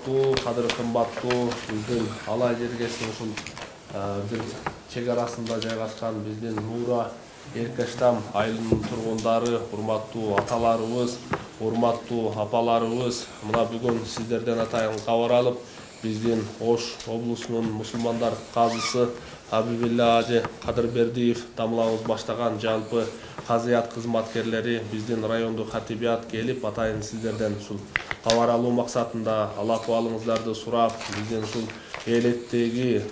Кадыр кымбаттуу биздин алай жергесинин ушул бир чек арасында жайгашкан биздин Нура Эркештам айылынын тургундары, урматтуу аталарыбыз, урматтуу апаларыбыз, мына бүгүн сиздерден атайын кабар алып, биздин Ош облусунун мусулмандар казысы Абибилла ажы Кадырбердиев дамлауыз баштаган жалпы казыят кызматкерлери биздин райондук хатибият келип атайын сиздерден ушул кабар алуу максатында ал акыбалыңыздарды сурап, биздин ушул элеттеги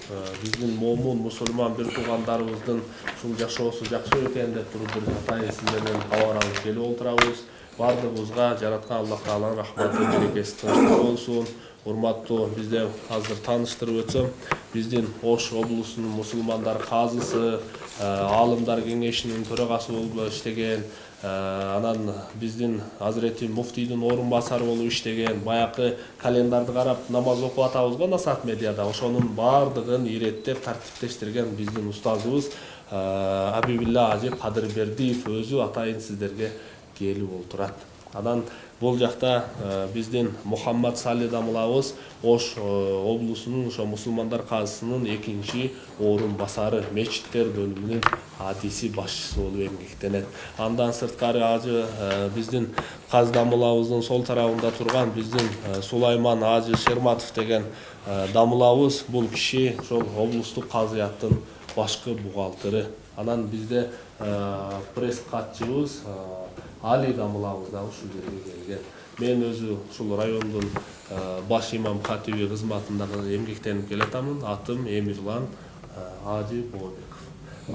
биздин момун мусулман бир туугандарыбыздын ушул жашоосу жакшы экен деп туруп бир атайын сиздерден кабар алып келип отурабыз. Бардыгыбызга жараткан Аллах Тааланын рахматы берекеси тынчтык болсун. Урматтуу, бизде азыр тааныштырып өтсөм, биздин Ош облусунун мусулмандар казысы, Аалымдар кеңешинин төрагасы болуп иштеген, анан биздин Азирети муфтийдин орун басары болуп иштеген, баякы календарды карап намаз окуп атабыз го Насаат медиада, ошонун баардыгын иреттеп, тартиптештирген биздин устазыбыз Абибилла ажы Кадырбердиев өзү атайын сиздерге келип отурат. Анан бул жакта биздин Мухаммад Сали дамылабыз Ош облусунун ошо мусулмандар казысынын экинчи орун басары, мечиттер бөлүмүнүн адиси башчысы болуп эмгектенет. Андан сырткары ажы биздин каз дамылабыздын сол тарабында турган биздин Сулайман ажы Шерматов деген дамылабыз, бул киши ошол облустук казыяттын башкы бухгалтери. Анан бизде пресс катчыбыз Али дамылабыз да ушул жерге келген. Мен өзү ушул райондун баш имам катиби кызматындагы эмгектенип келатамын. Атым Эмирлан Ажы Бообеков.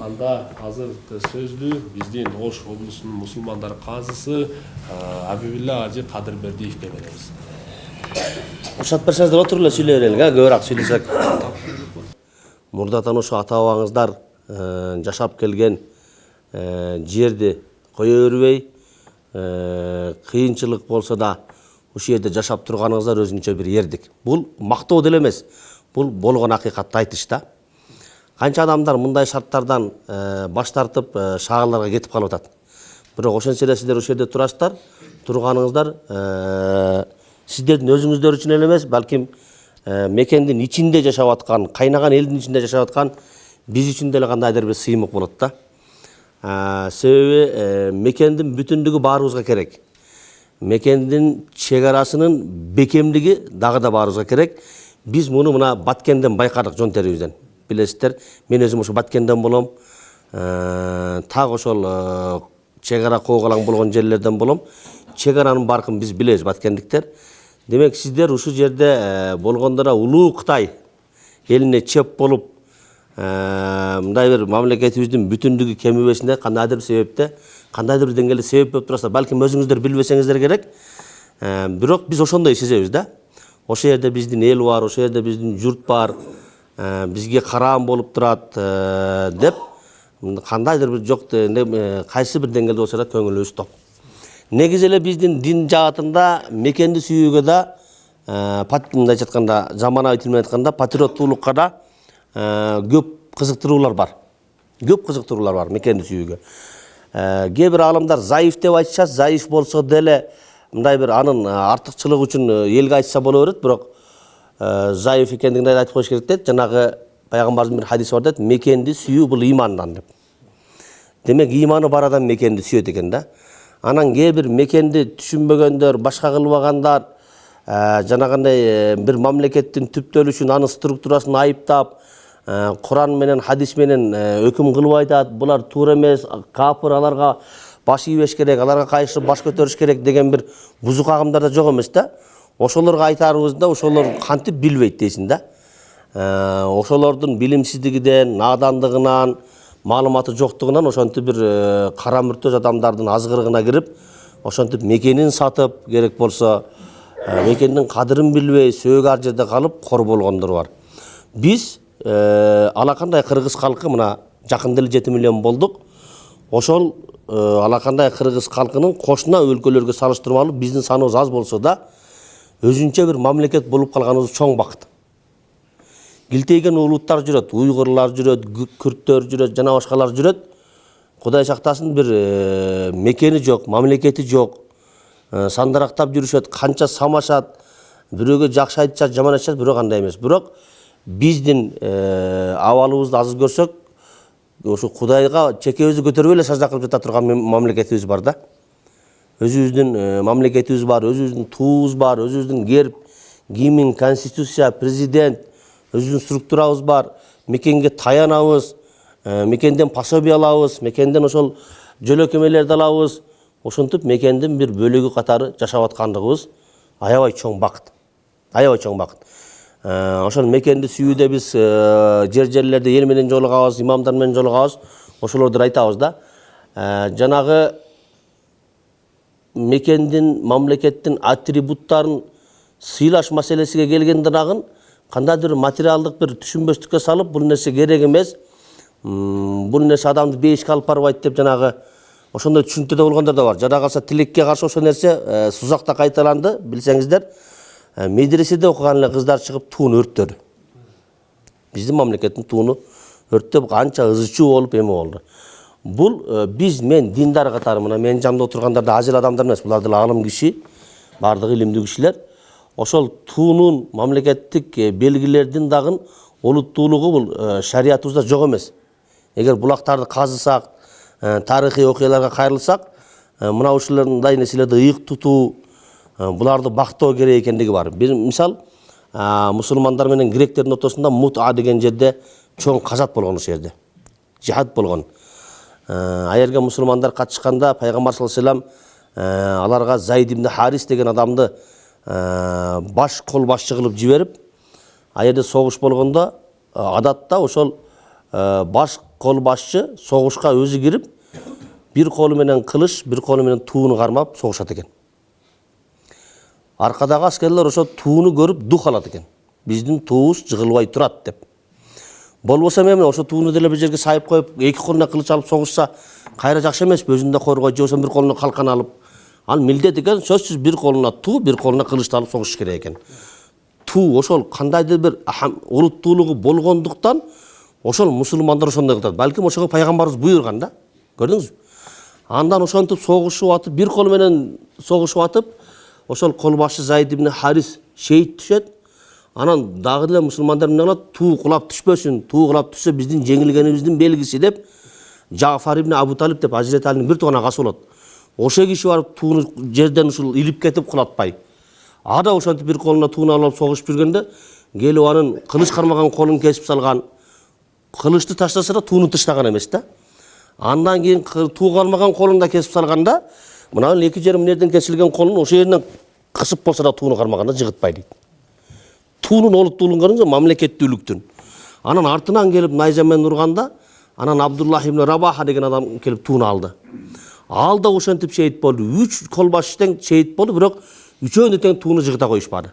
Анда азыркы сөздү биздин Ош облусунун мусулмандар казысы Абибилла ажы Кадырбердиевке беребиз. Уруксат берсеңиздер отуруп эле сүйлөй берелик, көбүрөөк сүйлөсөк. Мурдатан ошо ата бабаңыздар жашап келген жерди кое бербей, кыйынчылык болсо да ушул жерде жашап турганыңыздар өзүнчө бир эрдик. Бул мактоо деле эмес, бул болгон акыйкатты айтыш да. Канча адамдар мындай шарттардан баш тартып шаарларга кетип калып атат. Бирок ошентсе эле сиздер ушул жерде турасыздар, турганыңыздар сиздердин өзүңүздөр үчүн эле эмес, балким мекендин ичинде жашап аткан, кайнаган элдин ичинде жашап аткан биз үчүн деле кандайдыр бир сыймык болот да. Себеби мекендин бүтүндүгү баарыбызга керек. Мекендин чек арасынын бекемдиги дагы да баарыбызга керек. Биз муну мына Баткенден байкадык жон терибизден. Билесиздер, мен өзүм ошо Баткенден болом. Так ошол чек ара коогалаң болгон жерлерден болом. Чек аранын баркын биз билебиз, баткендиктер. Демек сиздер ушул жерде болгондора улуу Кытай элине чеп болуп, мындай бир мамлекетибиздин бүтүндүгү кемибесине кандайдыр бир себепте, кандайдыр бир деңгээлде себеп болуп турасыздар. Балким өзүңүздөр билбесеңиздер керек. Бирок биз ошондой сезебиз да. Ошол жерде биздин эл бар, ошол жерде биздин журт бар, бизге караан болуп турат деп кандайдыр бир жок, кайсы бир деңгээлде болсо да көңүлүбүз топ. Негизи эле биздин дин жаатында мекенди сүйүүгө да, мындайча айтканда, заманауи тил менен айтканда, патриоттуулукка да көп кызыктыруулар бар. Көп кызыктыруулар бар мекенди сүйүүгө. Кээ бир аалымдар заиф деп айтышат, заиф болсо деле мындай бир анын артыкчылыгы үчүн элге айтса боло берет, бирок заиф экендигин айтып коюш керек дейт. Жанагы пайгамбардын бир хадиси бар дейт, мекенди сүйүү бул имандан деп. Демек иманы бар адам мекенди сүйөт экен да. Анан кээ бир мекенди түшүнбөгөндөр, башка кылбагандар, жанагындай бир мамлекеттин түптөлүшүн, анын структурасын айыптап, Куран менен, хадис менен өкүм кылып айтат, булар туура эмес, капыр, аларга баш ийбеш керек, аларга кайшы баш көтөрүш керек деген бир бузук агымдар да жок эмес да. Ошолорго айтарыбыз да, ошолор кантип билбейт дейсиң да. Ошолордун билимсиздигинен, надандыгынан, маалыматы жоктугунан ошентип бир кара мүртөз адамдардын азгырыгына кирип, ошентип мекенин сатып, керек болсо мекендин кадырын билбей, сөөгү ар жерде калып кор болгондор бар. Биз алакандай кыргыз калкы мына жакында эле 7 миллион болдук. Ошол алакандай кыргыз калкынын кошуна өлкөлөргө салыштырмалуу биздин саныбыз аз болсо да, өзүнчө бир мамлекет болуп калганыбыз чоң бакыт. Килтейген улуттар жүрөт, уйгурлар жүрөт, күрттөр жүрөт, жана башкалар жүрөт. Кудай сактасын, бир мекени жок, мамлекети жок. Сандарактап жүрүшөт, канча самашат, бирөөгө жакшы айтышат, жаман айтышат, бирок андай эмес. Бирок биздин абалыбызды азыр көрсөк, ошо Кудайга чекебизди көтөрбөй эле сажда кылып жата турган мамлекетибиз бар да. Өзүбүздүн мамлекетибиз бар, өзүбүздүн туубуз бар, өзүбүздүн герб, гимн, конституция, президент, өзүбүздүн структурабыз бар. Мекенге таянабыз, мекенден пособие алабыз, мекенден ошол жөлөкөмөлөрдү алабыз. Ошентип мекендин бир бөлүгү катары жашап аткандыгыбыз аябай чоң бакыт. Аябай чоң бакыт. Ошол мекенди сүйүүдө биз жерлерде эл менен жолугабыз, имамдар менен жолугабыз. Ошолорду айтабыз да. Жанагы мекендин, мамлекеттин атрибуттарын сыйлаш маселесиге келгенде дагы кандайдыр материалдык бир түшүнбөстүккө салып, бул нерсе керек эмес, бул нерсе адамды бейишке алып барбайт деп жанагы ошондой түшүнүктө болгондор да бар. Жада калса тилекке каршы ошол нерсе Сузакта кайталанды, билсеңиздер. Медреседе окуган эле кыздар чыгып туун өрттөдү. Биздин мамлекеттин тууну өрттөп канча ызы чуу болуп эме болду. Бул мен диндар катары, мына менин жанымда отургандар да ажыл адамдар эмес, булар деле алым киши, бардыгы илимдүү кишилер. Ошол туунун мамлекеттик белгилердин дагы олуттуулугу бул шариятыбызда жок эмес. Эгер булактарды казысак, тарыхый окуяларга кайрылсак, мына ушулардай нерселерди ыйык тутуу, буларды бактоо керек экендиги бар. Бир мисал, мусулмандар менен гректердин ортосунда Мут'a деген жерде чоң казат болгон, ошол жерде жихад болгон. Аерге мусулмандар катышканда пайгамбар саллаллаху алейхи вассалам аларга Зайд ибн Харис деген адамды баш кол башчы кылып жиберип, аерде согуш болгондо адатта ошол баш кол башчы согушка өзү кирип, бир колу менен кылыч, бир колу менен тууну кармап согушат экен. Аркадагы аскерлер ошо тууну көрүп дух алат экен. Биздин туубуз жыгылбай турат деп. Болбосо мен ошо тууну деле бир жерге сайып коюп, эки колуна кылыч алып согушса, кайра жакшы эмеспи? Өзүндө коргой, же болсо бир колуна калкан алып. Ал милдет экен, сөзсүз бир колуна туу, бир колуна кылычты алып согуш керек экен. Туу ошол кандайдыр бир олуттуулугу болгондуктан ошол мусулмандар ошондой кылат. Балким ошого пайгамбарыбыз буйруган да. Көрдүңүзбү? Андан ошентип согушуп атып, бир колу менен согушуп атып, ошол кол башчы Зайд ибн Харис шейит түшөт. Анан дагы деле мусулмандар эмне кылат? Туу кулап түшпөсүн, туу кулап түшсө биздин жеңилгенибиздин белгиси деп Жафар ибн Абу Талиб деп Hazreti Ali'nin бир тууган агасы болот. Ошо киши барып тууну жерден ушул илип кетип кулатпай. Ада ошентип бир колуна тууну алып согушуп жүргөндө келип анын кылыч кармаган колун кесип салган. Кылычты таштаса да тууну таштаган эмес да. Андан кийин туу калмаган колун да кесип салганда, мына эки жарым нерден кесилген колун ошо жеринен кысып болсо да тууну кармаганда жыгытпай дейт. Туунун олуттуулугун көрүңүз, мамлекеттүүлүктүн. Анан артынан келип найза менен урганда, анан Абдуллах ибн Рабаха деген адам келип тууну алды. Ал да ошентип шейит болду. 3 кол башчы шейит болду, бирок үчөөнү тең тууну жыгыта коюшпады.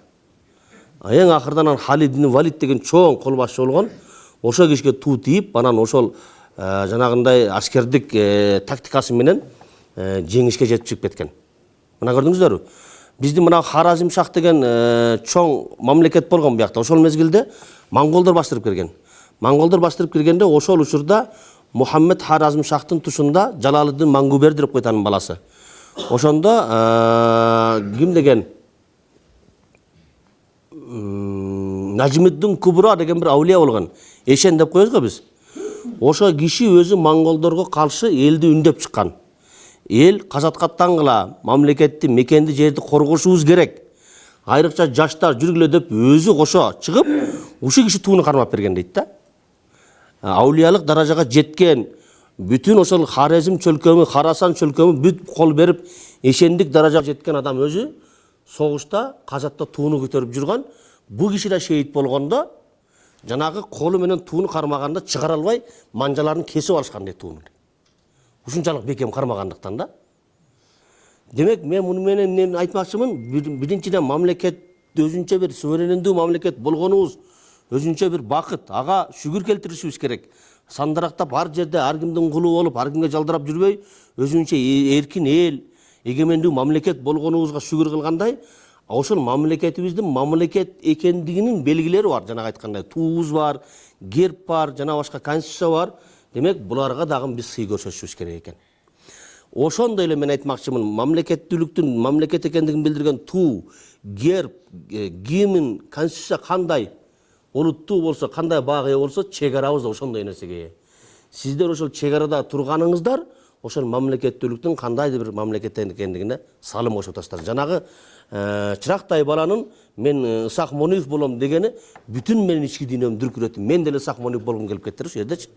Эң акырдан Халид ибн Валид деген чоң кол башчы болгон. Ошо кишиге туу тийип, анан ошол жанагындай аскердик тактикасы менен жеңишке жетип чыгып кеткен. Мына көрдүңүздөрбү? Биздин мына Харазим шах деген чоң мамлекет болгон буякта. Ошол мезгилде монголдор бастырып келген. Монголдор бастырып келгенде ошол учурда Мухаммед Харазим шахтын тушунда Жалалыддин Мангубер деп койтанын баласы. Ошондо ким деген Нажмиддин Кубра деген бир аулия болгон. Эшен деп коебуз го биз. Ошо киши өзү монголдорго каршы элди үндөп чыккан. Эл казатка таңгыла, мамлекетти, мекенди, жерди коргошубуз керек. Айрыкча жаштар жүргүлө деп өзү кошо чыгып, ушул киши тууну кармап берген дейт да. Аулиялык даражага жеткен, бүтүн ошол Харезм чөлкөмү, Харасан чөлкөмү бүт кол берип, эшендик даражага жеткен адам өзү согушта, казатта тууну көтөрүп жүргөн. Бу киши да шейит болгондо, жанагы колу менен тууну кармаганда чыгара албай, манжаларын кесип алышкан дейт тууну. Ушунчалык бекем кармагандыктан да. Демек, мен муну менен эмне айтмакчымын? Биринчиден мамлекет өзүнчө бир суверендүү мамлекет болгонубуз өзүнчө бир бакыт. Ага шүгүр келтиришибиз керек. Сандарактап ар жерде ар кимдин кулу болуп, ар кимге жалдырап жүрбөй, өзүнчө эркин эл, эгемендүү мамлекет болгонубузга шүгүр кылгандай, ошол мамлекетибиздин мамлекет экендигинин белгилери бар. Жана айткандай, туубуз бар, герб бар, жана башка конституция бар. Демек, буларга дагы биз сый көрсөтүшүбүз керек экен. Ошондой эле мен айтмакчымын, мамлекеттүүлүктүн мамлекет экендигин билдирген туу, герб, гимн, конституция кандай олуттуу болсо, кандай баага ээ болсо, чек арабыз да ошондой нерсеге ээ. Сиздер ошол чек арада турганыңыздар, ошол мамлекеттүүлүктүн кандайдыр бир мамлекет экендигине салым кошуп атасыздар. Жанагы чырактай баланын мен Ысак Мониев болом дегени бүтүн менин ички дүйнөмдү дүркүрөтүп, мен деле Ысак Мониев болгум келип кетти ошол жердечи.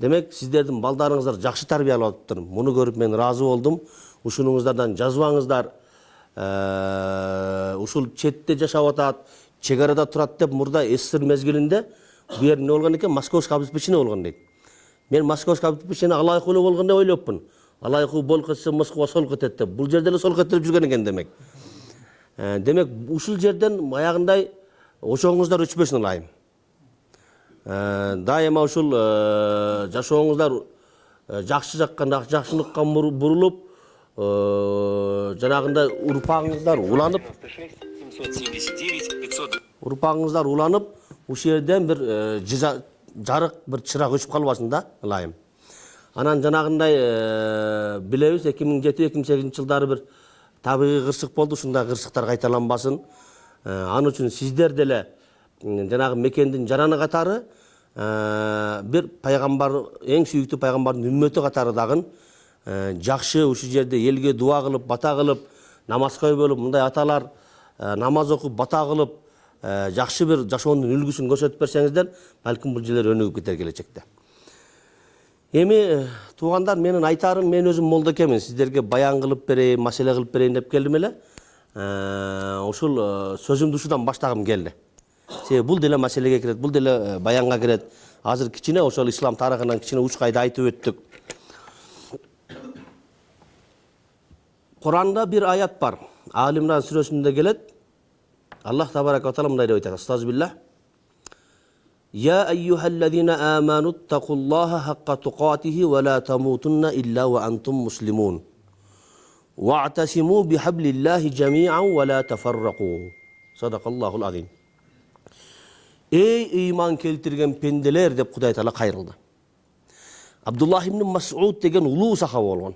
Демек, сиздердин балдарыңыздар жакшы тарбиялап атыптыр. Муну көрүп мен ыраазы болдум. Ушунуңуздардан жазбаңыздар. Ушул четте жашап атат, чек арада турат деп мурда СССР мезгилинде бу жер эмне болгон экен? Московское обеспечение болгон дейт. Мен Московское обеспечение алайкуу эле болгон деп ойлопмун. Алайкуу бол кетсе Москва сол кетет деп. Бул жерде эле сол кетирип жүргөн экен демек. Демек, ушул жерден аягындай ошоңуздар өчпөсүн ылайым. Дайыма ушул жашооңуздар жакшы жакка, жакшылыкка бурулуп, жанагындай урпагыңыздар уланып, ушул жерден бир жарык, бир чырак өчүп калбасын да, ылайым. Анан жанагындай билебиз, 2007-2008 жылдары бир табигый кырсык болду, ушундай кырсыктар кайталанбасын. Аны үчүн сиздер деле жанагы мекендин жараны катары бир пайгамбар, эң сүйүктүү пайгамбардын үммөтү катары дагы жакшы ушул жерде элге дуа кылып, бата кылып, намазкөй болуп, мындай аталар намаз окуп, бата кылып, жакшы бир жашоонун үлгүсүн көрсөтүп берсеңиздер, балким бул жерлер өнүгүп кетер келечекте. Эми туугандар, менин айтарым, мен өзүм молдо экенмин, сиздерге баян кылып берейин, маселе кылып берейин деп келдим эле. Ушул сөзүмдү ушудан баштагым келди. Себеби бул деле маселеге кирет, бул деле баянга кирет. Азыр кичине ошол ислам тарыхынан кичине учкайды айтып өттүк. Куранда бир аят бар. Али-Имран сүрөсүндө келет. Аллах табарак ва таала мындай деп айтат: Астагфируллах. Я айюхаллазина аману тақуллаха хаққа туқатихи ва ла тамутунна илля ва антум муслимун. Вa'тасиму бихаблиллахи жами'ан ва ла тафаррaqu. Садақаллахул азим. Эй иман келтирген пенделер деп Кудай Таала кайрылды. Абдуллах ибн Мас'уд деген улуу сахаба болгон.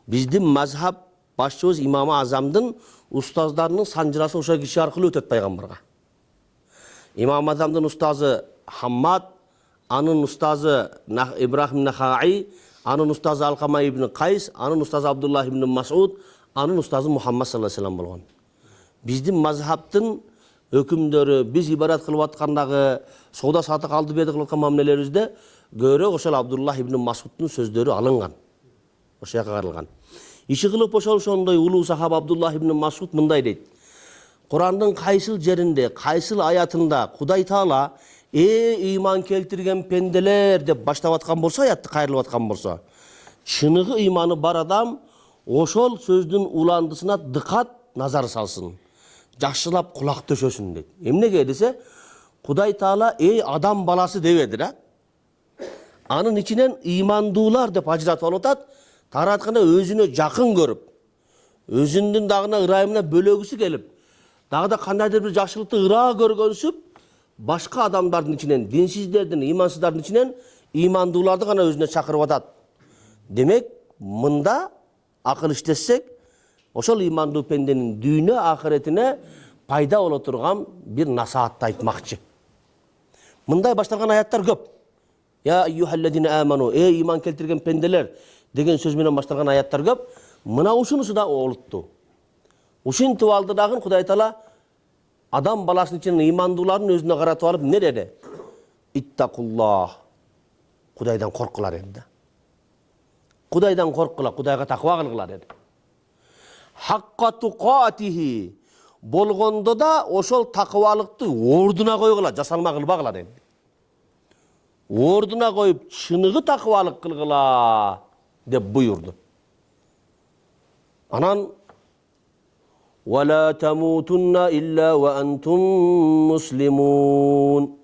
Биздин мазхаб башчыбыз Имам Азамдын устаздарынын санжырасы ошол киши аркылуу өтөт пайгамбарга. Имам Азамдын устазы Хаммад, анын устазы Ибрахим Нахаи, анын устазы Алкама ибн Кайс, анын устазы Абдуллах ибн Мас'уд, анын устазы Мухаммад саллаллаху алейхи вассалам болгон. Биздин мазхабтын өкүмдөрү, биз ибадат кылып аткандагы соода сатык алды берди кылып аткан мамилелерибизде көбүрөөк ошол Абдуллах ибн Мас'удтун сөздөрү алынган. Ошол жака каралган. Иши кылып ошондой улуу сахаба Абдуллах ибн Мас'уд мындай дейт: Курандын кайсыл жеринде, кайсыл аятында Кудай Таала иман келтирген пенделер деп баштап аткан болсо, аятты кайрылып аткан болсо, чыныгы иманы бар адам ошол сөздүн уландысына дыкат назар салсын, жакшылап кулак төшөсүн дейт. Эмнеге десе, Кудай Таала адам баласы дебеди да. Анын ичинен имандуулар деп ажыратып алып атат. Таратканда өзүнө жакын көрүп, өзүнүн дагына ырайымына бөлөгүсү келип, дагы да кандайдыр бир жакшылыкты ыраа көргөнсүп, башка адамдардын ичинен, динсиздердин, имансыздардын ичинен имандууларды гана өзүнө чакырып атат. Демек, мында акыл иштесек, ошол имандуу пенденин дүйнө ахиретине пайда боло турган бир насаатты айтмакчы. Мындай башталган аяттар көп. Я айюхаллазина аману, иман келтирген пенделер деген сөз менен башталган аяттар көп. Мына ушунусу да олуттуу. Ушинтип алды дагы Кудай Таала адам баласынын ичинен имандуулардын өзүнө каратып алып эмне деди? Иттакуллах. Кудайдан коркула деди. Кудайдан коркула, Кудайга таква кылгыла деди. Хакка туқатихи болгондо да ошол таквалыкты ордуна койгула, жасалма кылбагыла деди. Ордуна коюп чыныгы таквалык кылгыла деп буйурду. Анан вала тамутунна илля ва антум муслимун.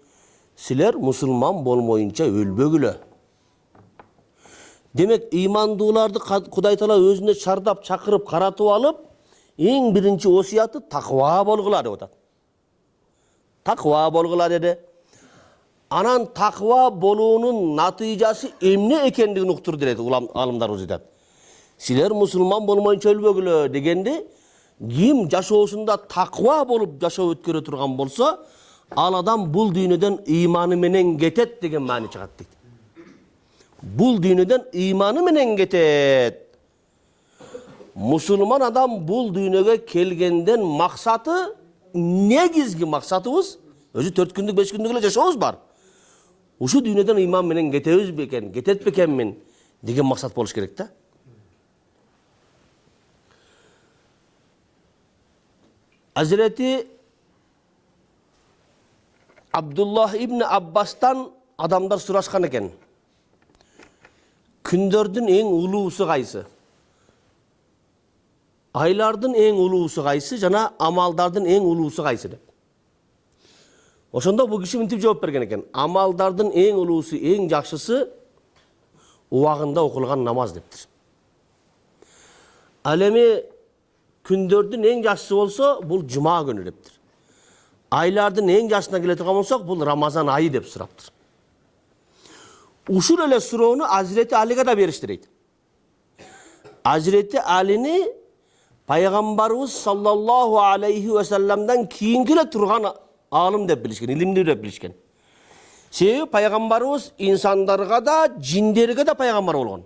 Силер мусулман болмоюнча өлбөгүлө. Демек, имандууларды Кудай Таала өзүнө чардап, чакырып, каратып алып, эң биринчи осуяты таква болгула деп атат. Таква болгула деди. Анан таква болуунун натыйжасы эмне экендигин уктур дейт алымдарыбыз айтат. Силер мусулман болмойнчо өлбөгүлө дегенде, ким жашоосунда таква болуп жашоо өткөрө турган болсо, ал адам бул дүйнөдөн ыйманы менен кетет деген маани чыгат дейт. Бул дүйнөдөн ыйманы менен кетет. Мусулман адам бул дүйнөгө келгенден максаты, негизги максатыбыз өзү 4 күндүк 5 күндүк эле жашообуз бар. Ушу дүйнөдөн ыйман менен кетебиз бекен, кетет бекенмин деген максат болуш керек да. Hazreti Abdullah ibn Abbas'tan adamlar surashkan eken. Күндөрдүн эң улуусу кайсы? Айлардын эң улуусу кайсы жана амалдардын эң улуусу кайсы деп. Ошондо бул киши мынтип жооп берген экен. Амалдардын эң улуусу, эң жакшысы убагында окулган намаз дептир. Ал эми күндөрдүн эң жакшысы болсо, бул жума күнү дептир. Айлардын эң жакшысына келе турган болсок, бул Рамазан айы деп сураптыр. Ушул эле суроону Hazreti Ali'ге да бериштирет. Hazreti Ali'ни Пайгамбарыбыз саллаллаху алейхи ва салламдан кийинки эле турган алым деп билишкен, илимдүү деп билишкен. Себеби Пайгамбарыбыз инсандарга да, жиндерге да пайгамбар болгон.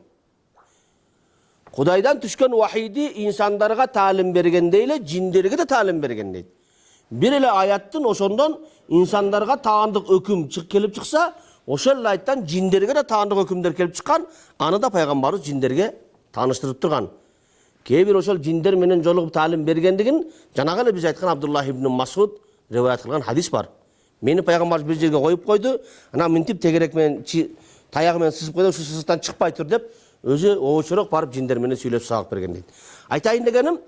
Кудайдан түшкөн вахийди инсандарга таалим бергендей эле, жиндерге да таалим берген дейт. Бир эле аяттын ошондон инсандарга таандык өкүм келип чыкса, ошол эле айттан жиндерге да таандык өкүмдөр келип чыккан, аны да пайгамбарыбыз жиндерге тааныштырып турган. Кээ бир ошол жиндер менен жолугуп таалим бергендигин жанагы эле биз айткан Абдуллах ибн Масуд риваят кылган хадис бар. Мени пайгамбарыбыз бир жерге коюп койду, анан мынтип тегерек менен таягы менен сызып койду, ушу сызыктан чыкпай тур деп, өзү оочуроок барып жиндер менен сүйлөп сабак берген дейт. Айтайын дегеним,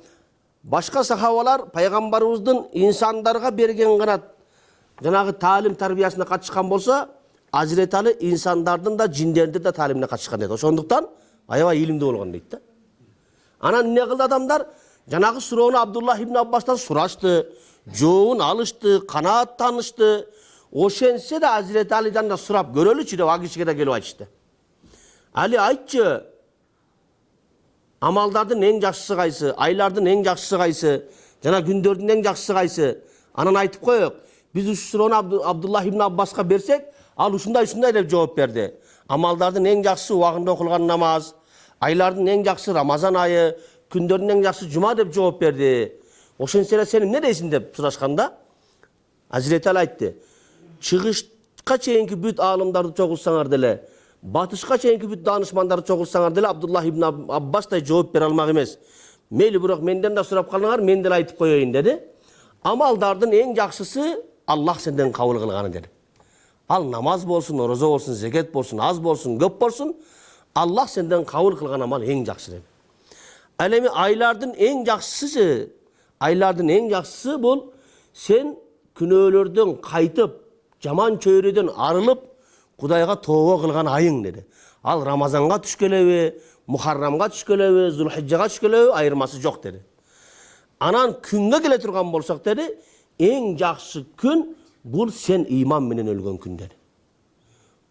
башка сахабалар пайгамбарыбыздын инсандарга берген гана жанагы таалим тарбиясына катышкан болсо, Hazreti Ali инсандардын да жиндердин да таалимине катышкан дейт. Ошондуктан аябай илимдүү болгон дейт да. Анан эмне кылды адамдар? Жанагы суроону Абдуллах ибн Аббастан сурашты, жообун алышты, канааттанышты. Ошентсе да Hazreti Ali'дан да сурап көрөлүчү деп агишиге да келип айтышты. Али айтчы, амалдардын эң жакшысы кайсы, айлардын эң жакшысы кайсы, жана күндөрдүн эң жакшысы кайсы? Анан айтып коёк. Биз ушу суроону Абдуллах ибн Аббаска берсек, ал ушундай деп жооп берди. Амалдардын эң жакшысы убагында окулган намаз, айлардын эң жакшысы Рамазан айы, күндөрдүн эң жакшысы жума деп жооп берди. Ошентсе эле сен эмне дейсиң деп сурашканда, Hazreti Ali айтты. Чыгышка чейинки бүт аалымдарды чогулсаңар деле, батышка чейинки бүт даанышмандарды чогулсаңар деле Абдуллах ибн Аббастай жооп бере алмак эмес. Мейли бирок менден да сурап калыңар, мен деле айтып коеюн деди. Амалдардын эң жакшысы Аллах сенден кабыл кылганы деди. Ал намаз болсун, орозо болсун, зекет болсун, аз болсун, көп болсун, Аллах сенден кабыл кылган амал эң жакшы деди. Ал эми айлардын эң жакшысы бул сен күнөөлөрдөн кайтып, жаман чөйрөдөн арылып, Кудайга тообо кылган айың деди. Ал Рамазанга түшкөлөбү, Мухаррамга түшкөлөбү, Зулхижжага түшкөлөбү, айырмасы жок деди. Анан күнгө келе турган болсок деди, эң жакшы күн бул сен ыйман менен өлгөн күн деди.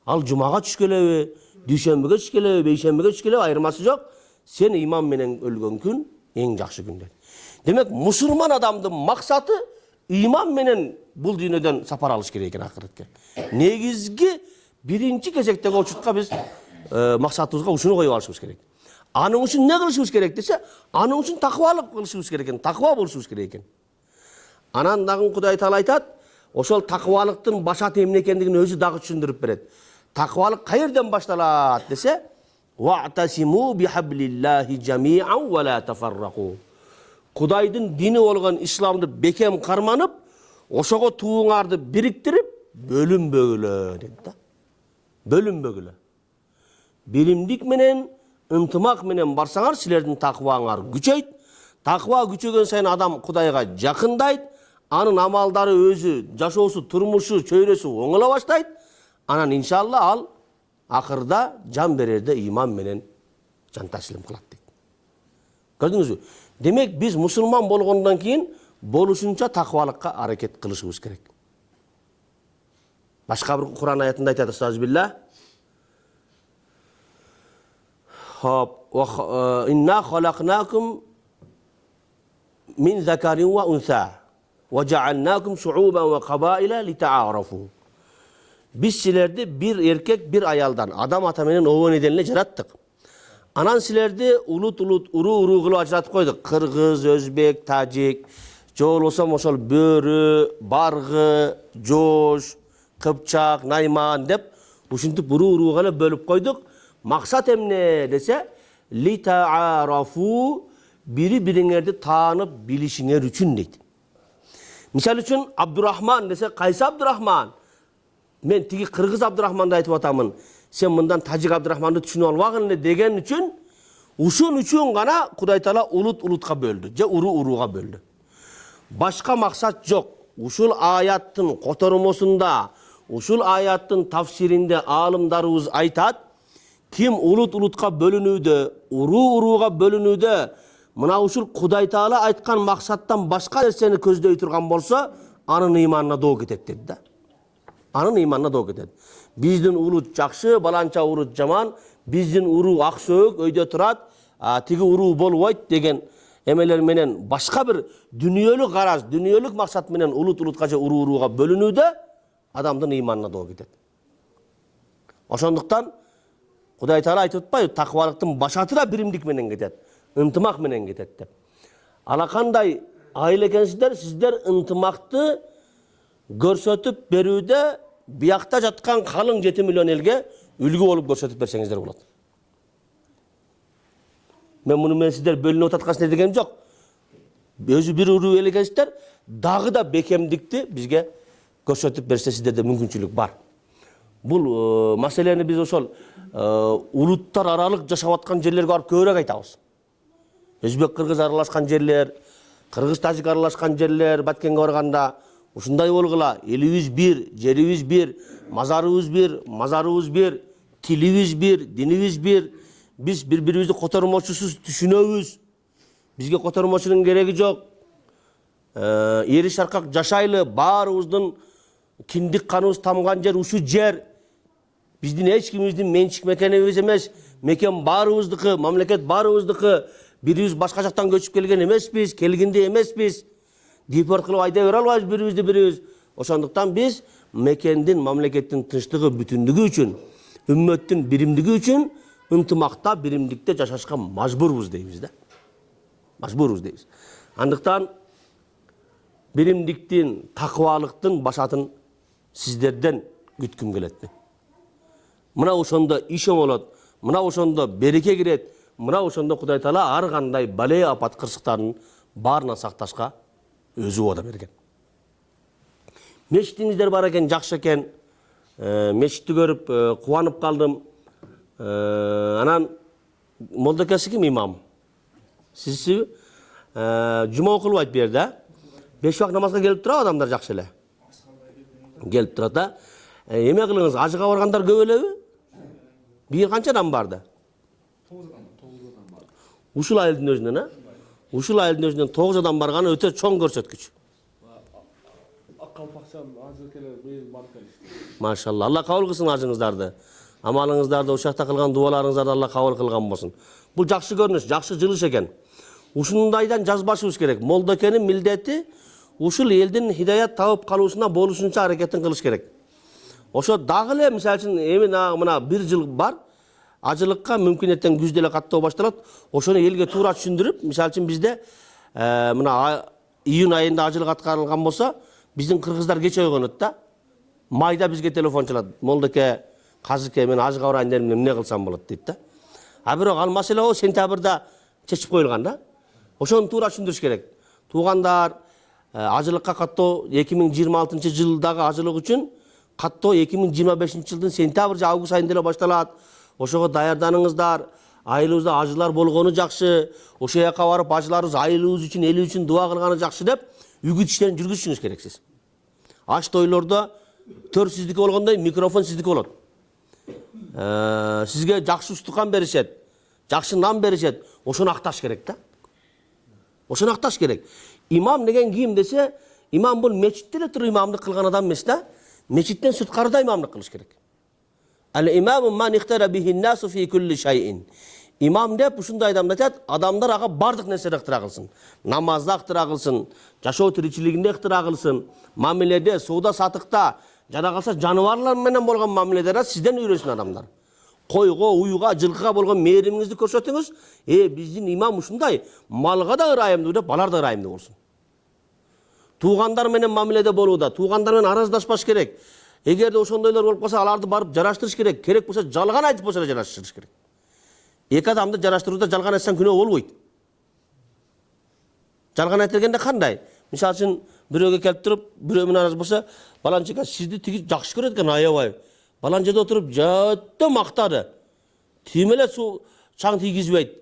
Ал жумага түшкөлөбү, дүйшөмбүгө түшкөлөбү, бейшембиге түшкөлөбү, айырмасы жок. Сен ыйман менен өлгөн күн эң жакшы күн деди. Демек, мусулман адамдын максаты ыйман менен бул дүйнөдөн сапар алыш керек экен акыретке. Негизги биринчи кезектеги очутка биз максатыбызга ушуну коюп алышыбыз керек. Анын үчүн эмне кылышыбыз керек десе, анын үчүн таквалык кылышыбыз керек экен, таква болушубуз керек экен. Анан дагы Кудай Таала айтат, ошол таквалыктын башаты эмне экендигин өзү дагы түшүндүрүп берет. Таквалык каерден башталат десе, вa'тасиму бихаблиллахи жами'ан ва ла тафаррaqu. Кудайдын дини болгон исламды бекем карманып, ошого тууңарды бириктирип, бөлүнбөгүлө дейт да. Бөлүнбөгүлө. Биримдик менен, ынтымак менен барсаңар, силердин такваңар күчөйт. Таква күчөгөн сайын адам Кудайга жакындайт. Анын амалдары өзү, жашоосу, турмушу, чөйрөсү оңоло баштайт. Анан иншалла ал акырда жан берерде ыйман менен жан таслим кылат дейт. Көрдүңүзбү? Демек биз мусулман болгондон кийин болушунча таквалыкка аракет кылышыбыз керек. Башка bir Kur'an ayetinde aytadi Estağfirullah. Hop, inna halaqnakum min zakarin ve unsa ve cealnakum şu'uben ve kabaila lita'arafu. Biz sizlerdi bir erkek bir ayaldan adam atamenen oğu nedenle jarattık. Anan sizlerdi ulut uru kılıp ajratıp koyduk. Kırgız, Özbek, Tacik, jol olsam oşol börü, bargı, joş, Kıpçak, Nayman dep uşintiп uru kılıp bölüp koyduk. Maksat emne dese li ta'arafu biri biriңерди taanıp bilişiңер üçün deydi. Misal üçün Abdurrahman dese kaysi Abdurrahman? Men tigi Kırgız Abdurrahman'da aytıp atamın. Sen mından Tacik Abdurrahman'ды түшүнүп албагын degen üçün uşun üçün gana Kuday Taala ulutка böldü. Je uruga böldü. Başka maksat yok. Uşul ayattın kotormosunda, uşul ayattın tafsirinde alımlarımız aytat. Kim ulutка bölünüdü, uruga bölünüdü. Mına uşul Kuday Taala aytkan maksattan başka nerseni көздөй turgan bolsa, anın imanına doğu ketet dedi da. Anın imanına doğu ketet. Bizdin ulut jakşı, balança ulut jaman, bizdin uru aksöök, öyde turat, tigi uru bolboyt degen emeler menen başka bir dünyölük garaz, dünyölük maksat menen ulutkaça uruga bölünüdü, adamdın imanına doğu ketet. Oşonduktan Kuday Taala aytып atpayбы, takvalıktın başatıra birimdik menen ketet, ынтымак menen ketet dep. Alakanday aile ekensizler, sizler ынтымакты көрсөтүp berүүde biyakta жатқан қалың 7 milyon elge үлgü olup көрсөтүp берсеңиздер болот. Men bunu men sizler bölünüp atkansın degem жоқ. Өзү bir uru el ekensizler, dagı da bekemdikti bizge көрсөтүp berse sizlerde мүмкүнчүлүк бар. Бул маселени биз ошол улуттар аралык жашап аткан жерлерге барып көбүрөөк айтабыз. Өзбек кыргыз аралашкан жерлер, кыргыз тажик аралашкан жерлер Баткенге барганда ушундай болгула, элибиz bir, жерибиz bir, mazarыбыз bir, tilibиz bir, dinibиz bir. Biz birbirimizi kotormочусуз түшүнөбүз. Bizge kotormочунун кереги жок. Ери шаркак жашайлы, баарыбыздын киндик каныбыз тамган жер ушу жер. Биздин эч кимибиздин менчик мекенибиз эмес. Мекен баарыбыздыкы, мамлекет баарыбыздыкы. Бирибиз башка жактан көчүп келген эмеспиз, келгенде эмеспиз. Депорт кылып айдап бере албайбыз бирибизди. Ошондуктан биз мекендин, мамлекеттин тынчтыгы, бүтүндүгү үчүн, үммөттүн биримдиги үчүн ынтымакта, биримдикте жашашка мажбурбуз дейбиз да. Мажбурбуз дейбиз. Андыктан биримдиктин, такыбалыктын башатын сиздерден күткүм келет. Мына ошондо иш болот, мына ошондо береке кирет, мына ошондо Кудай Таала ар кандай бале апат кырсыктарын баарынан сакташка өзү ода берген. Мешітіңіздер бар екен, жақсы екен. Мешітті көріп, қуанып қалдым. Анан, молдакасы кім имам? Сізсі жұма оқылып айт берді. 5 вақ намазға келіп тұра адамдар жақсы еле. Келіп тұрады да. Еме қылыңыз, ажыға барғандар көп елеуі? Бір қанша адам барды? 9 адам барды. Ушул айылдың өзінен, а? Ушул айылдың өзінен 9 адам барғаны өте чоң көрсөткүч. Қалпақшан ажыркелер бейіл барып келішті. Машалла. Алла қабыл қылсын ажыңыздарды. Амалыңыздарды, ошақта қылған дуаларыңыздарды Алла қабыл қылған болсын. Бұл жақсы көрініш, жақсы жылыш екен. Ушундайдан жазбашыбыз керек. Молдакенин милдети ушул элдин хидаят табып калуусуна болушунча аракетин кылыш керек. Ошо дагы эле мисалы үчүн эми мына 1 жыл бар. Ажылыкка мүмкүнеттен күздө эле каттоо башталат. Ошону элге туура түшүндүрүп, мисалы үчүн бизде мына июнь айында ажылык аткарылган болсо, биздин кыргыздар кече ойгонот да. Майда бизге телефон чалат. Молдоке, казыке мен ажыга барайын дедим, эмне кылсам болот дейт да. А бирок ал маселе о сентябрда чечип коюлган да. Ошону туура түшүндүрүш керек. Туугандар ажылыкка каттоо 2026-жылдагы ажылык үчүн каттоо 2025-жылдын сентябрь же август айында эле башталат. Ошого даярданыңыздар. Айылыбызда ажылар болгону жакшы. Ошо жака барып ажыларыбыз айылыбыз үчүн, эл үчүн дуа кылганы жакшы деп үгүт иштерин жүргүзүшүңүз керексиз. Аш тойлордо төр сиздики болгондой микрофон сиздики болот. Сизге жакшы устукан беришет, жакшы нан беришет. Ошону акташ керек да. Ошону акташ керек. Имам деген ким десе, имам бул мечитте эле туруп имамдык кылган адам эмес да. Мечиттен сырткарыда имамдык кылыш керек. Ал имаму ман ихтара бихин насу фи кулли шайин. Имам деп ушундай адамды айтат, адамдар ага бардык нерседе ыктыра кылсын. Намазда ыктыра кылсын, жашоо тиричилигинде ыктыра кылсын, мамиледе, сууда сатыкта, жана калса жаныбарлар менен болгон мамиледе сизден үйрөнсүн адамдар. Койго, уюга, жылкыга болгон мээримиңизди көрсөтүңүз. Биздин имам ушундай, малга да ырайымдуу деп, балар да ырайымдуу болсун. Туугандар менен мамиледе болууда, туугандар менен араздашпаш керек. Эгерде ошондойлор болуп калса, аларды барып жараштырыш керек. Керек болсо жалган айтып болсо жараштырыш керек. Эки адамды жараштырууда жалган айтсаң күнөө болбойт. Жалган айтыргенде кандай? Мисалы үчүн бирөөгө келип туруп, бирөө менен араз болсо, баланчыга сизди тиги жакшы көрөт экен, аябай. Балан жерде отуруп жөттө мактады. Тим эле суу чаң тийгизбейт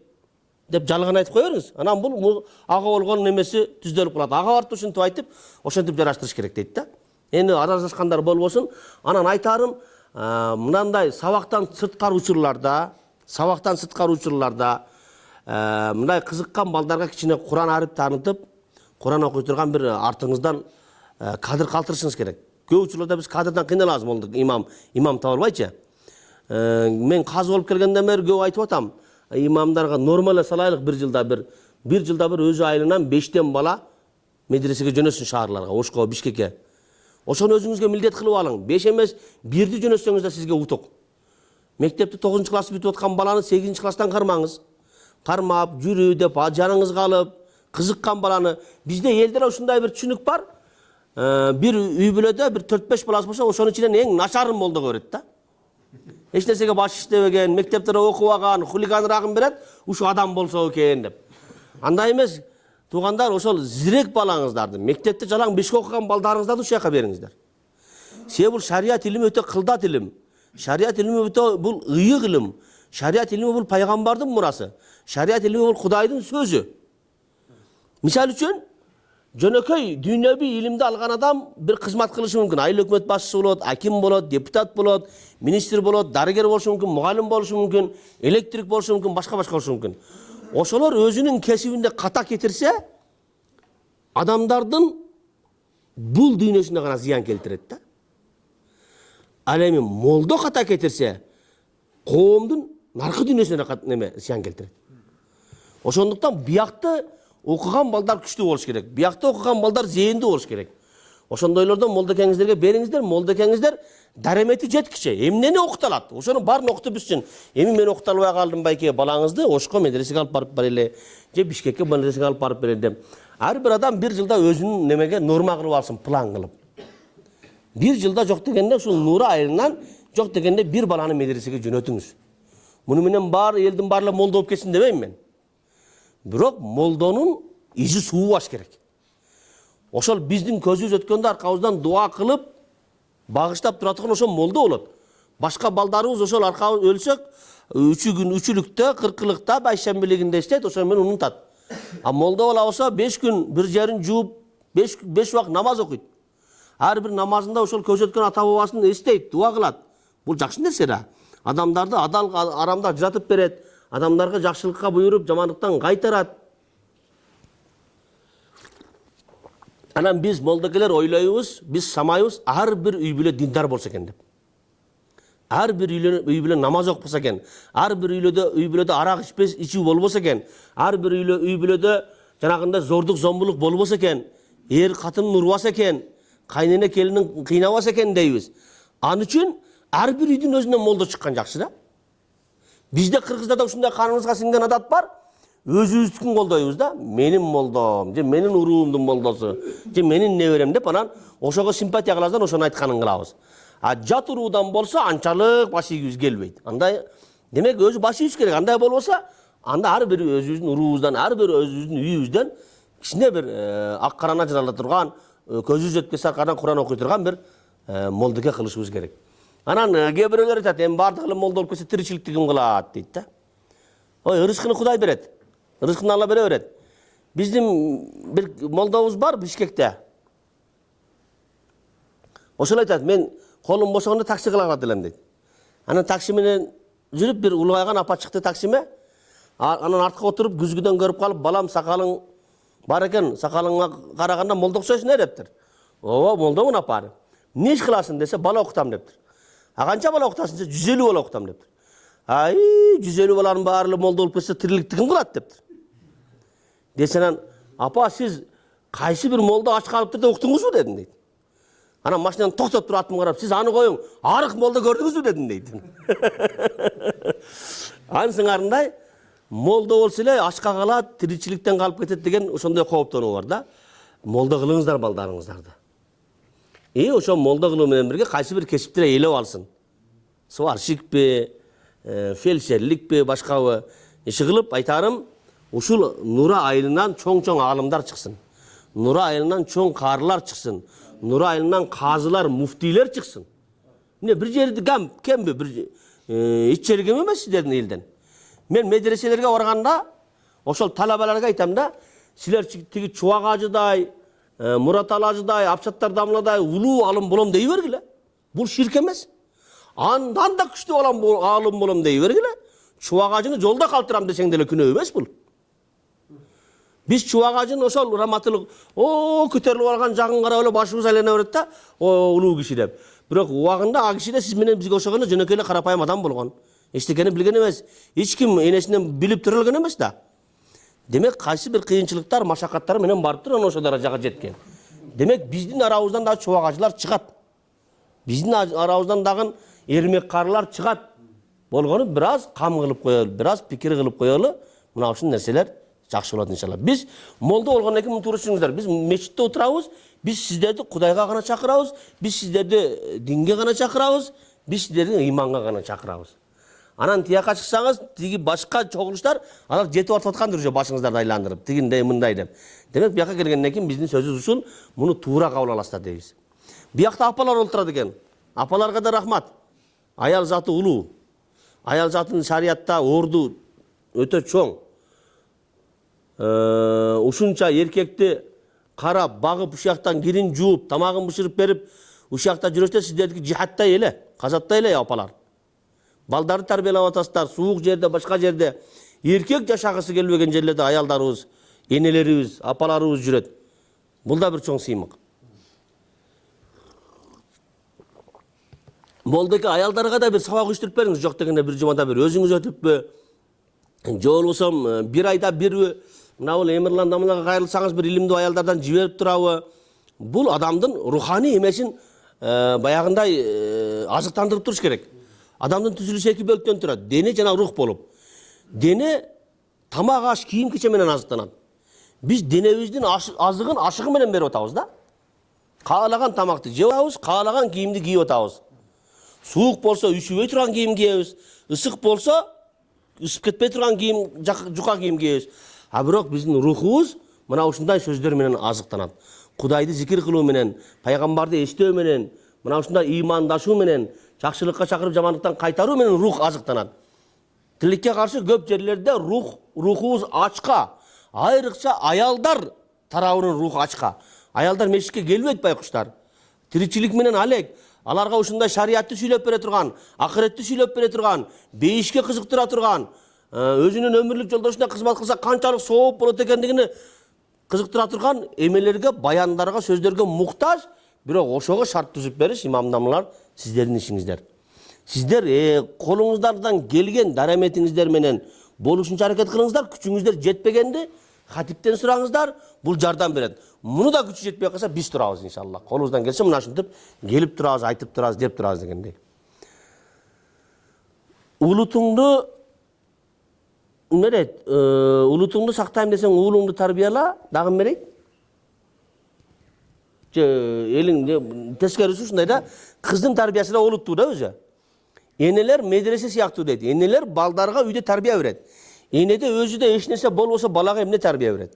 деп жалган айтып кое бериңиз. Анан бул ага болгон немеси түздөлүп калат. Ага барып ушинтип айтып, ошентип жараштырыш керек дейт да. Эми араздашкандар болбосун. Анан айтарым, мындай сабактан сырткары учурларда, мындай кызыккан балдарга кичине Куран арип таанытып, Куран окуй турган бир артыңыздан кадыр калтырышыңыз керек. Көп учурларда биз кадырдан кыйналабыз, болду имам таба албайчы. Мен казы болуп келгенден бери көп айтып атам. Имамдарга нормале салайлык бир жылда бир өзү айылынан 5тен бала медресеге жөнөсүн шаарларга, Ошко, Бишкекке. Ошону өзүңүзгө милдет кылып алың. 5 эмес 1-ди жөнөтсөңүз да сизге утук. Мектепти 9-класс бүтүп аткан баланы 8-класстан кармаңыз. Кармап, жүрүү деп жаныңызга алып, кызыккан баланы. Бизде элдер ушундай бир түшүнүк бар. Бир үй бүлөдө бир 4-5 баласы болсо, ошонун ичинен эң начарын молдого берет да. Эч нерсеге баш иштебеген, мектепте окубаган, хулиганырагын берет, ушу адам болсо экен деп. Андай эмес, туугандар, ошол зирек балаңыздарды, мектепте жалаң 5 окуган балдарыңыздарды ушул жака бериңиздер. Себеби бул шарият илими өтө кылдат илим. Шарият илими өтө бул ыйык илим. Шарият илими бул пайгамбардын мурасы. Шарият илими бул Кудайдын сөзү. Мисалы үчүн, жөнөкөй дүйнөбүй илимди алган адам бир кызмат кылышы мүмкүн. Айыл өкмөт башчысы болот, аким болот, депутат болот, министр болот, дарыгер болушу мүмкүн, мугалим болушу мүмкүн, электрик болушу мүмкүн, башка болушу мүмкүн. Ошолор өзүнүн кесибинде ката кетирсе, адамдардын бул дүйнөсүнө гана зыян келтирет да. Ал эми молдо ката кетирсе, коомдун наркы дүйнөсүнө зыян келтирет. Ошондуктан биякты окуган балдар күчтүү болуш керек. Биякты окуган балдар зээндүү болуш керек. Ошондойлордон молдокеңиздерге бериңиздер, молдокеңиздер даремети жеткиче. Эмнени окуталат? Ошону баарын окутуп бүтсүн. Эми мен окута албай калдым байке, балаңызды Ошко медресеге алып барып берели, же Бишкекке медресеге алып барып берели деп. Ар бир адам бир жылда өзүнүн немеге норма кылып алсын, план кылып. Бир жылда жок дегенде ушул Нура айылынан жок дегенде бир баланы медресеге жөнөтүңүз. Муну менен бар элдин баары молдо болуп кетсин дебейм мен. Бирок молдонун изи суубаш керек. Ошол биздин көзүбүз өткөндө аркабыздан дуа кылып, багыштап тура турган ошол молдо болот. Башка балдарыбыз ошол аркабыз өлсөк, 3 күн үчүлүктө, 40-лыкта, байшембилигинде иштейт, ошол менен унутат. А молдо бола болсо 5 күн бир жерин жууп, 5 убак намаз окуйт. Ар бир намазында ошол көрсөткөн ата бабасын эстейт, дуа кылат. Бул жакшы нерсе да. Адамдарды адал арамда ажыратып берет. Адамдарга жакшылыкка буйруп, жамандыктан кайтарат. Анан биз молдокелер ойлойбуз, биз самайбыз, ар бир үй бүлө диндар болсо экен деп. Ар бир үй бүлө намаз окупаса экен, ар бир үй бүлөдө арак ичүү болбосо экен, ар бир үй бүлөдө жанагындай зордук, зомбулук болбосо экен, эр катынын урбаса экен, кайнене келинин кыйнабаса экен дейбиз. Ал үчүн ар бир үйдүн өзүнөн молдо чыккан жакшы да. Бизде Кыргыздарда ушундай каныбызга сиңген адат бар. Өзүбүздүкүн колдойбуз да. Менин молдом, же менин уруумдун молдосу, же менин неберем деп анан ошого симпатия кылабыздан ошону айтканын кылабыз. А жат уруудан болсо анчалык баш ийгибиз келбейт. Андай демек өзү баш ийиш керек. Андай болбосо, анда ар бир өзүбүздүн уруубуздан, ар бир өзүбүздүн үйүбүздөн кичине бир ак карана жырала турган, көзүбүз өткөзсө аркадан Куран окуй турган бир молдоке кылышыбыз керек. Анан кээ бирөөлөр айтат, эми бардыгы эле молдо болуп кетсе тиричиликти ким кылат дейт да. Ой, рызкыны Кудай берет. Рызкыны Алла бере берет. Биздин бир молдобуз бар Бишкекте. Ошол айтат, мен колум босогондо такси кыла алат элем дейт. Анан такси менен жүрүп бир улгайган апа чыкты таксиме. Анан артка отуруп күзгүдөн көрүп калып, балам сакалың бар экен, сакалыңа караганда молдо окшойсуң дептир. Ооба, молдомун апа. Не иш кыласың десе, бала окутам дептир. А канча бала окутасың десе, 150 бала окутам дептир. Ай, 150 баланын баары молда болуп кетсе, тириликти ким кылат дептир. Десенен, апа, сиз кайсы бир молда ач калыптыр деп уктуңузбу дедим дейт. Анан машинаны токтоп туруп атым карап, сиз аны коюң, арык молда көрдүңүзбү дедим дейт. Ансыңарындай молда болсо эле ачка калат, тиричиликтен калып кетет деген ошондой кооптонуу бар да. Молда кылыңыздар балдарыңыздарды. Ошо молда кылуу менен бирге кайсы бир кесиптер ээлеп алсын. Сварщикпи, фельдшерликпи, башкабы иши кылып айтарым, ушул Нура айылынан чоң-чоң аалымдар чыксын. Нура айылынан чоң каарылар чыксын. Нура айылынан казылар, муфтийлер чыксын. Эмне бир жерди кемби бир эч жери кем эмес сиздердин элден. Мен медреселерге барганда ошол талабаларга айтам да, силер тиги Чубак ажыдай, Мурат ажыдай, Абшаттар дамладай улуу алым болом дей бергиле. Бул ширк эмес. Андан да күчтүү алым болом дей бергиле. Чубак ажыны жолда калтырам десең деле күнөө эмес бул. Biz Чубак ажын ошол раматылык көтөрүлүп алган жагын карап эле башыбыз айлана берет да, улуу киши деп. Бирок убагында а киши да сиз менен бизге окшогондо жөнөкөй эле карапайым адам болгон. Эчтекени билген эмес. Эч ким энесинен билип төрөлгөн эмес да. Демек кайсы бир кыйынчылыктар, машакаттар менен барыптыр, ошо даражага жеткен. Демек биздин арабыздан да Чубак ажылар чыгат. Биздин арабыздан дагы эрмек карылар чыгат. Болгону бир аз кам кылып коелу, бир аз пикир кылып коелу. Мына ушул нерселер жакшы болот иншалла. Биз молда болгондон кийин туура түшүңүздөр. Биз мечитте отурабыз, биз сиздерди Кудайга гана чакырабыз, биз сиздерди динге гана чакырабыз, биз сиздерди ыйманга гана чакырабыз. Анан тияка чыксаңыз, тиги башка чогулуштар, алар жетип артып аткандыр уже башыңыздарды айландырып, тигиндей мындай деп. Демек бияка келгенден кийин биздин сөзүбүз ушул, муну туура кабыл аласыздар дейбиз. Биякта апалар олтурат экен. Апаларга да рахмат. Аял заты улуу. Аял затынын шариятта орду өтө чоң. Ушунча эркекти карап, багып, ушуяктан кирин жууп, тамагын бышырып берип, ушуякта жүрөсө сиздердики жихаттай эле, казаттай эле апалар. Балдарды тарбиялап атасыздар, суук жерде, башка жерде. Эркек жашагысы келбеген жерлерде аялдарыбыз, энелерибиз, апаларыбыз жүрөт. Бул да бир чоң сыймык. Молдеки аялдарга да бир сабак уюштуруп бериңиз, жок дегенде бир жумада бир өзүңүз өтүппү, же болбосо бир айда бирби, мына бул Эмирлан дамлага кайрылсаңыз бир илимдүү аялдардан жиберип турабы. Бул адамдын руханий эмесин баягындай азыктандырып туруш керек. Адамдын түзүлүшү эки бөлүктөн турат. Дене жана рух болуп. Дене тамак, аш, кийим кече менен азыктанат. Биз денебиздин азыгын ашыгы менен берип атабыз да. Каалаган тамакты жеп атабыз, каалаган кийимди кийип атабыз. Суук болсо үшүбөй турган кийим кийебиз, ысык болсо ысып кетпей турган кийим, жука кийим кийебиз. А бирок биздин рухубуз мына ушундай сөздөр менен азыктанат. Кудайды зикир кылуу менен, пайгамбарды эстөө менен, мына ушундай ыймандашуу менен, жакшылыкка чакырып жамандыктан кайтаруу менен рух азыктанат. Тиликке каршы көп жерлерде рухубуз ачка. Айрыкча аялдар тарабынын руху ачка. Аялдар мешитке келбейт байкуштар. Тиричилик менен алек. Аларга ушундай шариятты сүйлөп бере турган, акыретти сүйлөп бере турган, бейишке кызыктыра турган, өзүнүн өмүрлүк жолдошуна кызмат кылса канчалык сооп болот экендигини кызыктыра турган эмелерге, баяндарга, сөздөргө муктаж, бирок ошого шарт түзүп бериш имамдамлар сиздердин ишиңиздер. Сиздер колуңуздардан келген дараметиңиздер менен болушунча аракет кылыңыздар, күчүңүздөр жетпегенди хатиптен сураңыздар, бул жардам берет. Муну да күчү жетпей калса биз турабыз иншалла. Колубуздан келсе мына ушинтип келип турабыз, айтып турабыз, деп турабыз дегендей. Улутуңду мерет, улутуңду сактайм десең уулуңду тарбияла, дагы мерет. Элиң тескерисі ушундай да, кыздын тарбиясы да олуттуу да өзү. Энелер медресе сыяктуу дейт. Энелер балдарга үйдө тарбия берет. Энеде өзү да эч нерсе болбосо балага эмне тарбия берет?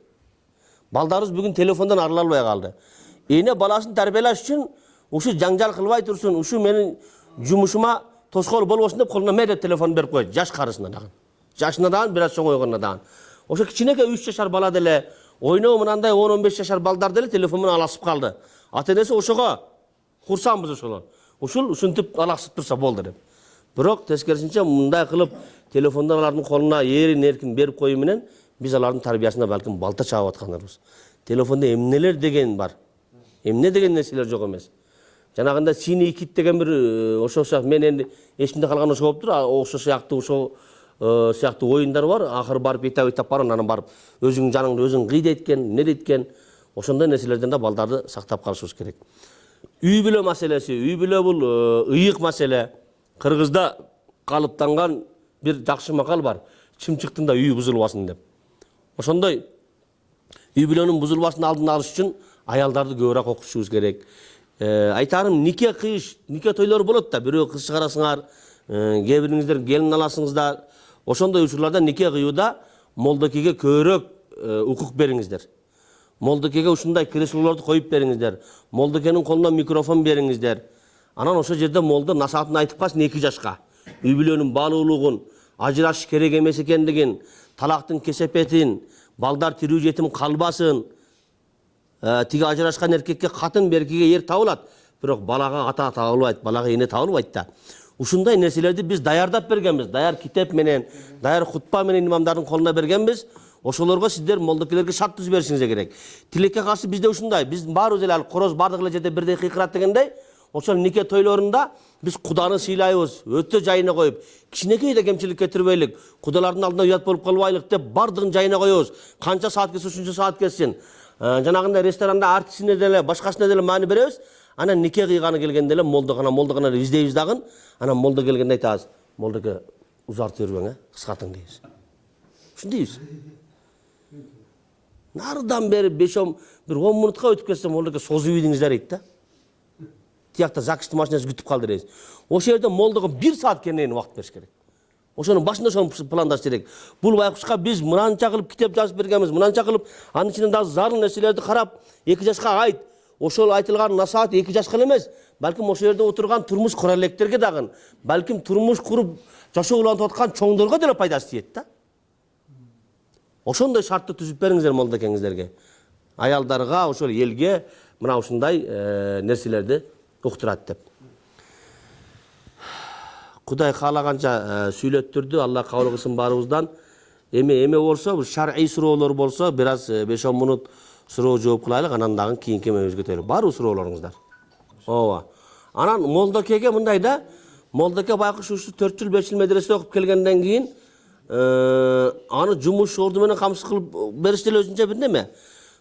Балдарыбыз бүгүн телефондон арыла албай калды. Эне баласын тарбиялаш үчүн ушу жаңжал кылбай турсун, ушу менин жумушума тоскоол болбосун деп колуна медет телефон берип коет, жаш карысына дагы. Жашына дагы, бир аз чоңойгонуна дагы. Ошо кичинекей 3 жашар бала деле, ойноо мынандай 10-15 жашар балдар деле телефон менен аласып калды. Ата-энеси ошого курсанбыз ошолор. Ушинтип алаксып турса болду деп. Бирок тескерисинче мындай кылып телефондон алардын колуна эркин берип коюу менен биз алардын тарбиясына балким балта чабып аткандарбыз. Телефондо эмнелер деген бар. Эмне деген нерселер жок эмес. жанагында синий кит деген бир ошо сыяктуу мен энди эсимде калган ошо болуптур. Ошо сыяктуу сыяктуу оюндар бар. Акыры барып этап барып анан барып өзүңдүн жаныңды өзүң кый дейткен, эмне дейт ошондой нерселерден да балдарды сактап калышыбыз керек. Үй бүлө маселеси, үй бүлө бул ыйык маселе. Кыргызда калыптанган бир жакшы макал бар. Чымчыктын да үйү бузулбасын деп. Ошондой үй бүлөнүн бузулбасын алдын алыш үчүн аялдарды көбүрөөк окутушубуз керек. Айтарым, нике кыйыш, нике тойлор болот да. Бирөө кыз чыгарасыңар, кээ бириңиздер келин аласыңыздар. Ошондой учурларда нике кыюуда молдокеге көбүрөөк укук бериңиздер. Молдокеге ушундай креслолорду коюп бериңиздер. Молдокенин колуна микрофон бериңиздер. Анан ошол жерде молдо насаатын айтып калсын 2 жашка. Үй бүлөнүн баалуулугун, ажырашыш керек эмес экендигин, талактын кесепетин, балдар тирүү жетим калбасын. Тиги ажырашкан эркекке катын, беркиге ер табылат, бирок балага ата табылбайт, балага эне табылбайт да. Ушундай нерселерди биз даярдап бергенбиз. Даяр китеп менен, даяр хутба менен имамдардын колуна бергенбиз. Ошолорго сиздер молдокелерге шарт түзүп беришиңиз керек. Тилекке каршы бизде ушундай. Биз баарыбыз эле короз бардык эле жерде бирдей кыйкырат дегендей, ошол нике тойлорунда биз Куданы сыйлайбыз, өтө жайына коюп, кичинекей да кемчилик кетирбейлик, кудалардын алдында уят болуп калбайлык деп бардыгын жайына коебуз. Канча саат кетсе ушунча саат кетсин. Жанагындай ресторанда артисине деле, башкасына деле маани беребиз. Анан нике кыйганы келгенде эле молдогана издейбиз дагы. Анан молдо келгенде айтабыз, молдоке узартып бербең, кыскартың дейбиз. Ушундайбыз. Нардан бери 5-10 бир 10 минутка өтүп кетсе молдоке созуп ийдиңиздер дейт да. Тиякта закчтын машинасы күтүп калды дейбиз. Ошол жерде молдого 1 саат кенен убакыт бериш керек. Ошонун башында ошону пландаш керек. Бул байкушка биз мынанча кылып китеп жазып бергенбиз, мынанча кылып анын ичинен дагы зарыл нерселерди карап 2 жашка айт. Ошол айтылган насаат 2 жашка эмес, балким ошол жерде отурган турмуш куралектерге дагы, балким турмуш куруп жашоо улантып аткан чоңдорго деле пайдасы тиет да. Ошондой шартты түзүп бериңиздер молдокеңиздерге. Аялдарга, ошол элге мына ушундай нерселерди уктурат деп. Кудай каалаганча сүйлөттүрдү, Алла кабыл кылсын баарыбыздан. Эме болсо, бул шар'ий суроолор болсо, бир аз 5-10 минут суроо жооп кылайлык, анан дагы кийинки эмебизге өтөлүк. Баарбы суроолоруңуздар? Ооба. Анан молдокеге мындай да, молдоке байкуш ушу 4 жыл 5 жыл медреседе окуп келгенден кийин аны жумуш орду менен камсыз кылып бериш деле өзүнчө бир неме.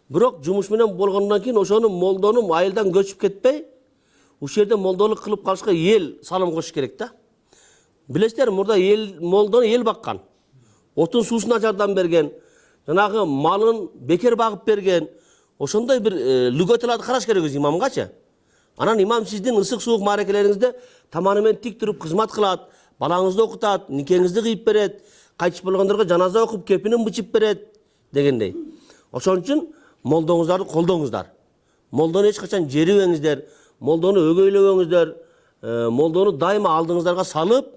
Бирок жумуш менен болгондон кийин ошону молдону айылдан көчүп кетпей, ушул жерде молдолук кылып калышка эл салым кошуш керек да. Билесиздер, мурда молдону эл баккан. Отун суусуна жардам берген, жанагы малын бекер багып берген. Ошондой бир лүгөтөлөрдү караш керек өз имамгачы. Анан имам сиздин ысык суук маарекелериңизде таманы менен тик туруп кызмат кылат, балаңызды окутат, никеңизди кыйып берет, кайтыш болгондорго жаназа окуп кепинин бычып берет дегендей. Ошон үчүн молдоңуздарды колдоңуздар. Молдону эч качан жерибеңиздер, молдону өгөйлөбөңүздөр, молдону дайыма алдыңыздарга салып,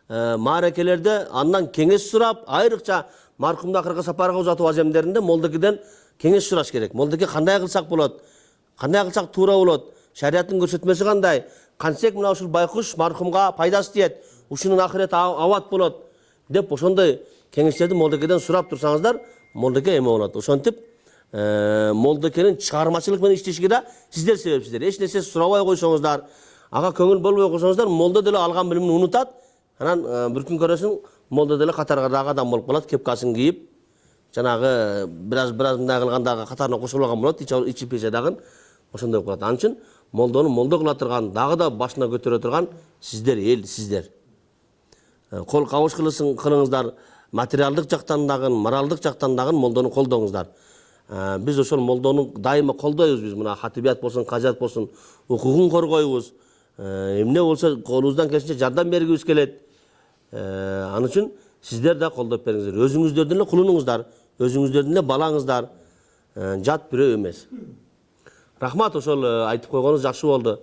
маарекелерде андан кеңеш сурап, айрыкча маркумду акыркы сапарга узатуу аземдеринде молдокеден кеңеш сураш керек. Молдоке кандай кылсак болот? Кандай кылсак туура болот? Шариаттын көрсөтмөсү кандай? Кантсек мына ушул байкуш маркумга пайдасы тиет, ушунун акырет абат болот деп ошондой кеңештерди молдокеден сурап турсаңыздар, молдоке эме болот. Ошентип молдокенин чыгармачылык менен иштешиге да сиздер себепсиздер. Эч нерсе сурабай койсоңуздар, ага көңүл болбой койсоңуздар, молдо деле алган билимин унутат. Анан бир күн көрөсүң, молдо деле катарга адам болуп калат, кепкасын кийип, жанагы бир мындай кылганда катарына кошулуп алган болот, ичи пеше дагы ошондой болуп калат. Анын үчүн молдону молдо кыла турган, дагы да башына көтөрө турган сиздер, эл сиздер. Кол кабыш кылыңыздар, материалдык жактан дагы, моралдык жактан дагы молдону колдоңуздар. Биз ошол молдону дайыма колдойбуз, биз мына хатибият болсун, казият болсун, укугун коргойбуз. Эмне болсо колубуздан келишинче жардам бергибиз келет. Анын үчүн сиздер да колдоп бериңиздер. Өзүңүздөрдүн эле кулуңуздар, өзүңүздөрдүн эле балаңыздар, жат бирөө эмес. Рахмат, ошол айтып койгонуңуз жакшы болду.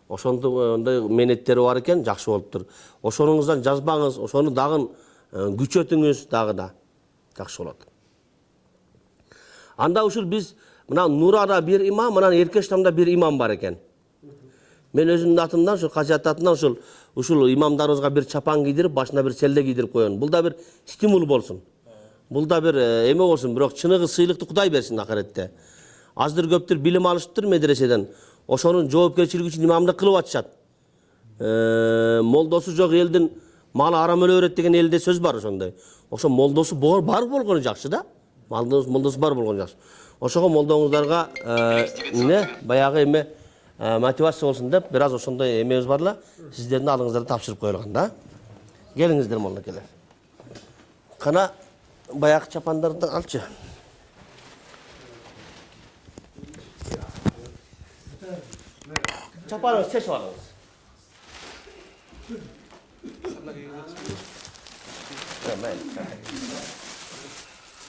Ошондой менеттери бар экен, жакшы болуптур. Ошонуңуздан жазбаңыз, ошону дагы күчөтүңүз дагы да. Жакшы болот. Анда ушул биз мына Нурада бир имам, анан Эркештамда бир имам бар экен. Мен өзүмдүн атымдан, ушул казият атынан ушул имамдарыбызга бир чапан кийдирип, башына бир селде кийдирип коён. Бул да бир стимул болсун. Бул да бир эме болсун, бирок чыныгы сыйлыкты Кудай берсин акыретте. Аздыр көптүр билим алышыптыр медреседен. ошонун жоопкерчилиги үчүн имамдык кылып атышат. Молдосу жок элдин малы арам өлө берет деген элде сөз бар ошондой. Ошо молдосу бар болгону жакшы да. Молдосу бар болгону жакшы. Ошого молдоңуздарга эмне баягы эме мотивация болсун деп бир аз ошондой эмебиз бар эле. Сиздердин алдыңыздарда тапшырып коюлган да. Келиңиздер молдокелер. Кана баягы чапандарды алчы. Çaparınız, çeşip alınız. Hemen.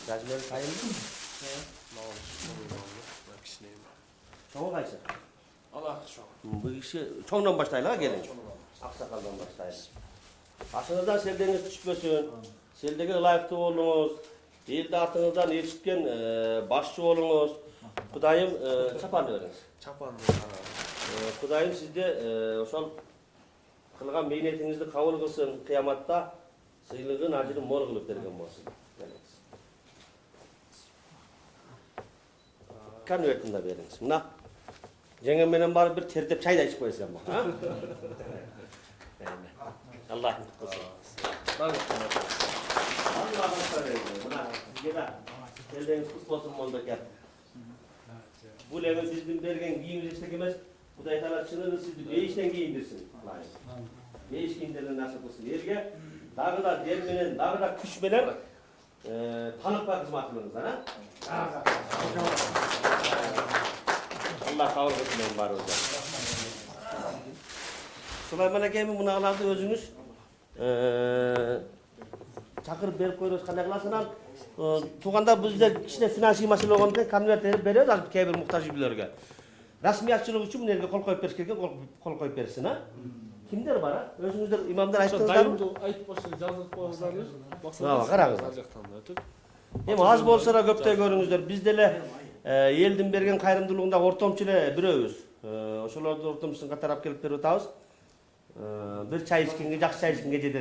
Rajmer sayın mı? Çoğu kaçı? Allah çok. Bu işi çoğundan başlayla gelin. Aksakaldan başlayın. Aşınızdan seldeniz düşmesin. Seldege layıklı olunuz. Elde artığınızdan yetişken başçı olunuz. Kudayım çapan veriniz. Çapan. Kudayım sizde ошол кылган мейнетиңизди кабыл кылсын, кыяматта сыйлыгын ажырын мол кылып берген болсун. Конвертин да бериңиз. Мына жеңем менен барып бир тертеп чай да ичип койсам. Аллах кутсын. Мына сизге да келдеңиз кут болсун молдокер. Бул эми биздин берген кийимибиз эчтеке эмес. Kuday Teala çınırı sizi değişten giyindirsin. Değiş giyindirden nasip olsun. Yerge dağı da dermenen, dağı da küçmenen tanıkma hizmetiniz. Allah kabul etmeyin var orada. Süleyman Ekem'in bunu alardı özünüz. Çakır berip koyuyoruz kanday kılasından. Tuğanda bizde kişine finansi mesele olanda konvert veriyoruz alıp kebir muhtaç gibilerge. Rasmiyatçılık için bu nerede kol koyup versin gereken kol koyup versin ha? Kimler var ha? Özünüzler imamlar ayıttınızlar mı? Ayıp başlığı yazılıp koyuzlarınız. Ha, karağızlar. Hem az bolsa da köpte görünüzler. Bizde eldin bergen kayrımdılığında ortamçı ile biröğüz. Oşolarda ortamçısın katarap gelip berip atağız. Bir çay içkenge, jakşı çay içkenge jeder.